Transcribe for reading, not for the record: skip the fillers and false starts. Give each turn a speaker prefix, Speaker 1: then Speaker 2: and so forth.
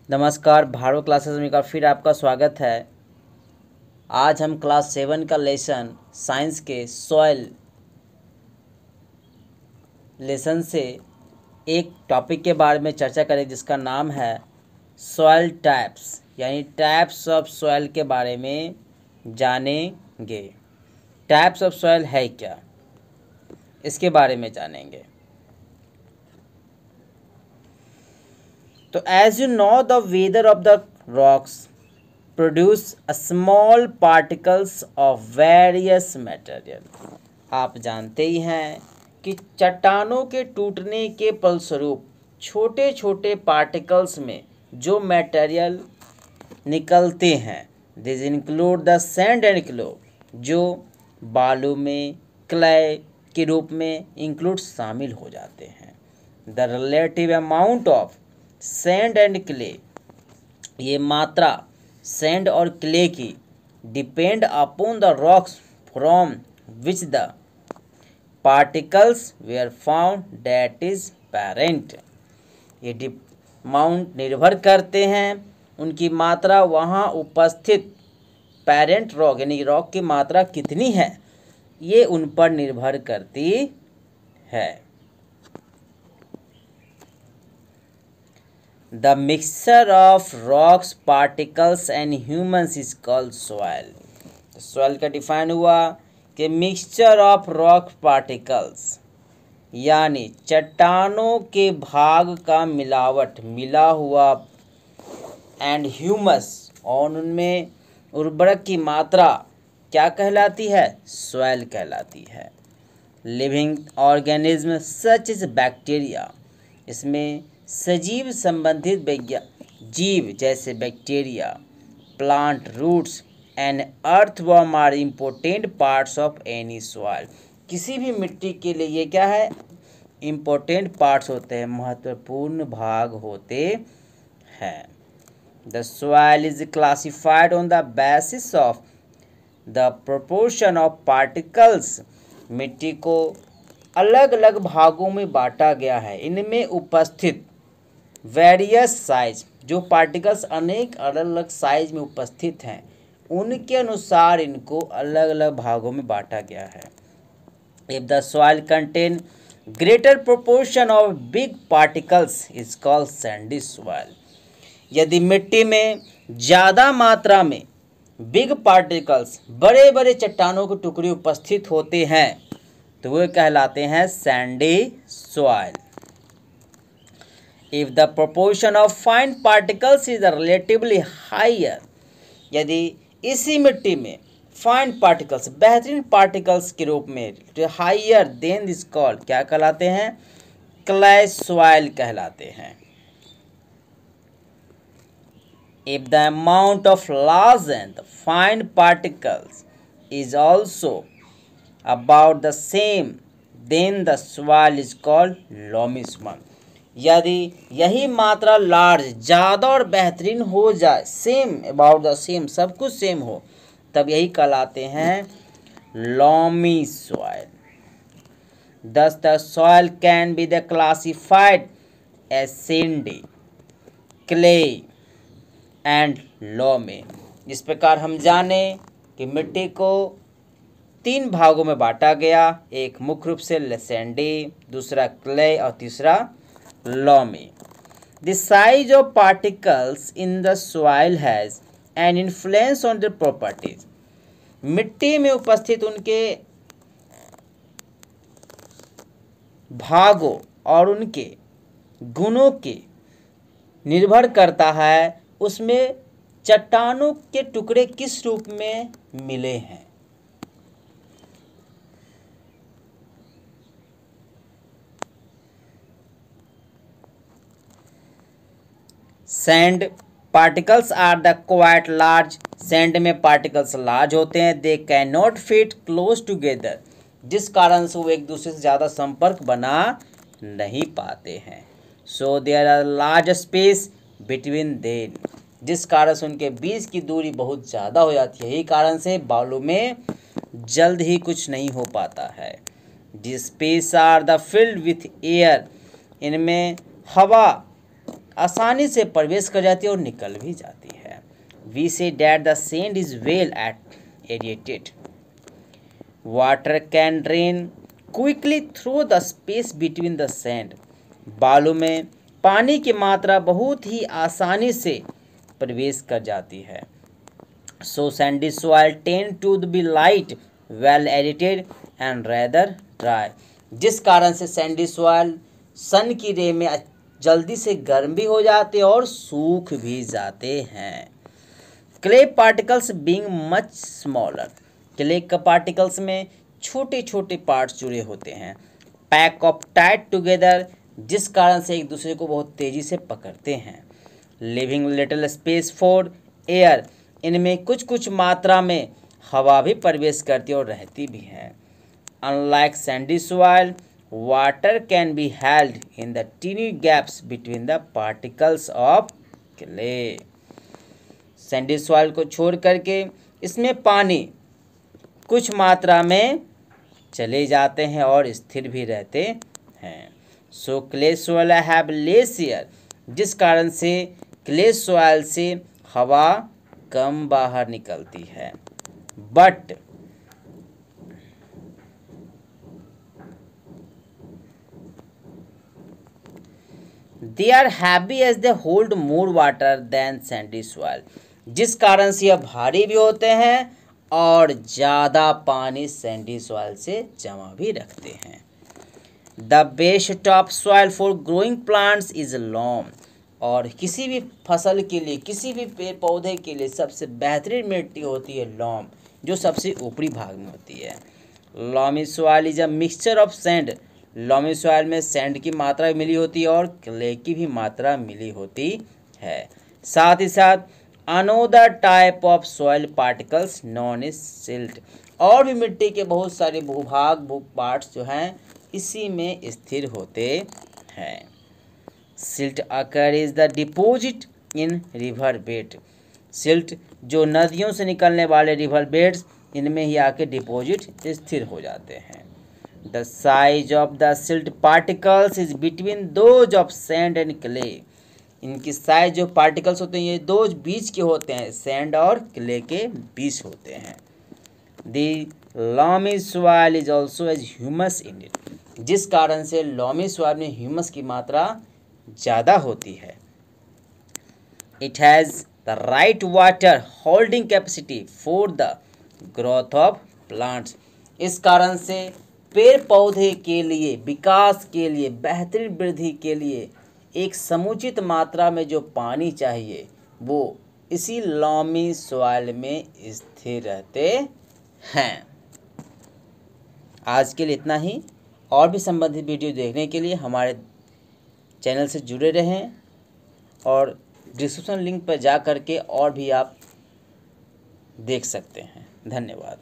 Speaker 1: नमस्कार, भारो क्लासेस में का फिर आपका स्वागत है। आज हम क्लास 7 का लेसन साइंस के सॉइल लेसन से एक टॉपिक के बारे में चर्चा करें जिसका नाम है सॉइल टाइप्स, यानी टाइप्स ऑफ सॉइल के बारे में जानेंगे। टाइप्स ऑफ सॉइल है क्या, इसके बारे में जानेंगे। तो as you know the weather of the rocks produce a small particles of various material. आप जानते ही हैं कि चट्टानों के टूटने के फलस्वरूप छोटे छोटे पार्टिकल्स में जो मटेरियल निकलते हैं, this include the sand and clay, जो बालू में क्ले के रूप में इंक्लूड शामिल हो जाते हैं। The relative amount of sand and clay, ये मात्रा सैंड और क्ले की depend upon the rocks from which the particles were found, that is parent. ये अमाउंट निर्भर करते हैं उनकी मात्रा, वहाँ उपस्थित पेरेंट रॉक यानी रॉक की मात्रा कितनी है, ये उन पर निर्भर करती है। The mixture of rocks, particles and humans is called soil। तो soil का डिफाइन हुआ कि मिक्सचर ऑफ रॉक पार्टिकल्स, यानी चट्टानों के भाग का मिलावट, मिला हुआ, एंड ह्यूमस, और उनमें उर्वरक की मात्रा क्या कहलाती है, सॉइल कहलाती है। Living organism such is bacteria, इसमें सजीव संबंधित जीव जैसे bacteria, plant, roots and earthworm are important parts of any soil. किसी भी मिट्टी के लिए ये क्या है, इम्पोर्टेंट पार्ट्स होते हैं, महत्वपूर्ण भाग होते हैं। The soil is classified on the basis of the proportion of particles. मिट्टी को अलग अलग भागों में बांटा गया है, इनमें उपस्थित वेरियस साइज, जो पार्टिकल्स अनेक अलग अलग साइज में उपस्थित हैं, उनके अनुसार इनको अलग अलग भागों में बांटा गया है। If the soil contain greater proportion of big particles is called Sandy soil. यदि मिट्टी में ज़्यादा मात्रा में बिग पार्टिकल्स, बड़े बड़े चट्टानों के टुकड़े उपस्थित होते हैं, तो वे कहलाते हैं Sandy soil. If the proportion of fine particles is relatively higher, यदि इसी मिट्टी में फाइन पार्टिकल्स, बेहतरीन पार्टिकल्स के रूप में हाइयर देन दिस कॉल्ड, क्या कहलाते हैं, क्ले सॉइल कहलाते हैं। If the amount of large and fine particles is also about the same, then the soil is called loamy soil। यदि यही मात्रा लार्ज, ज़्यादा और बेहतरीन हो जाए, सेम, अबाउट द सेम, सब कुछ सेम हो, तब यही कहलाते हैं loamy soil. Thus the soil can be the classified as sandy, clay and loamy. इस प्रकार हम जाने कि मिट्टी को 3 भागों में बांटा गया, एक मुख्य रूप से सैंडी, दूसरा क्ले और तीसरा loamy। The size of particles in the soil has an influence on their properties। मिट्टी में उपस्थित उनके भागों और उनके गुणों के निर्भर करता है उसमें चट्टानों के टुकड़े किस रूप में मिले हैं। Sand particles are the quite large, sand में पार्टिकल्स लार्ज होते हैं, they can not fit close together, जिस कारण से वो एक दूसरे से ज़्यादा संपर्क बना नहीं पाते हैं। So there are large space between them, जिस कारण से उनके बीच की दूरी बहुत ज़्यादा हो जाती है, यही कारण से बालू में जल्द ही कुछ नहीं हो पाता है। This space are the filled with air, इनमें हवा आसानी से प्रवेश कर जाती है और निकल भी जाती है। We say that the sand is well aerated. Water can drain quickly through the space between the sand. बालू में पानी की मात्रा बहुत ही आसानी से प्रवेश कर जाती है। So sandy soil tend to be light, well aerated and rather dry. जिस कारण से सैंडी सॉइल सन की रे में जल्दी से गर्म भी हो जाते और सूख भी जाते हैं। Clay particles being much smaller. Clay का पार्टिकल्स में छोटे छोटे पार्ट्स जुड़े होते हैं। पैक ऑफ टाइट टुगेदर, जिस कारण से एक दूसरे को बहुत तेजी से पकड़ते हैं। Living little space for air, इनमें कुछ कुछ मात्रा में हवा भी प्रवेश करती और रहती भी है। Unlike sandy soil, water can be held in the tiny gaps between the particles of clay. Sandy soil को छोड़ करके इसमें पानी कुछ मात्रा में चले जाते हैं और स्थिर भी रहते हैं। So clay soil have less air, जिस कारण से क्ले सॉइल से हवा कम बाहर निकलती है। But they are heavy as they hold more water than sandy soil, जिस कारण से यह भारी भी होते हैं और ज़्यादा पानी सैंडी सॉइल से जमा भी रखते हैं। The best top soil for growing plants is Lomb. और किसी भी फसल के लिए, किसी भी पेड़ पौधे के लिए सबसे बेहतरीन मिट्टी होती है लॉम, जो सबसे ऊपरी भाग में होती है। Loamy soil is a mixture of sand. Loamy soil में सैंड की मात्रा मिली होती है और क्ले की भी मात्रा मिली होती है। साथ ही साथ another type of soil particles non is silt. और भी मिट्टी के बहुत सारे भूभाग पार्ट्स जो हैं इसी में स्थिर होते हैं। Silt occur is the deposit in river bed. Silt जो नदियों से निकलने वाले रिवर बेड्स, इनमें ही आके डिपोजिट स्थिर हो जाते हैं। The size of the silt particles is between those of sand and clay. इनकी साइज जो पार्टिकल्स होते हैं ये दो बीच के होते हैं, सैंड और क्ले के बीच होते हैं। The loamy soil is also has humus in it, जिस कारण से लॉमी सॉइल में ह्यूमस की मात्रा ज़्यादा होती है। It has the right water holding capacity for the growth of plants. इस कारण से पेड़ पौधे के लिए, विकास के लिए, बेहतरीन वृद्धि के लिए एक समुचित मात्रा में जो पानी चाहिए वो इसी लॉमी सॉइल में स्थिर रहते हैं। आज के लिए इतना ही। और भी संबंधित वीडियो देखने के लिए हमारे चैनल से जुड़े रहें और डिस्क्रिप्शन लिंक पर जा कर के और भी आप देख सकते हैं। धन्यवाद।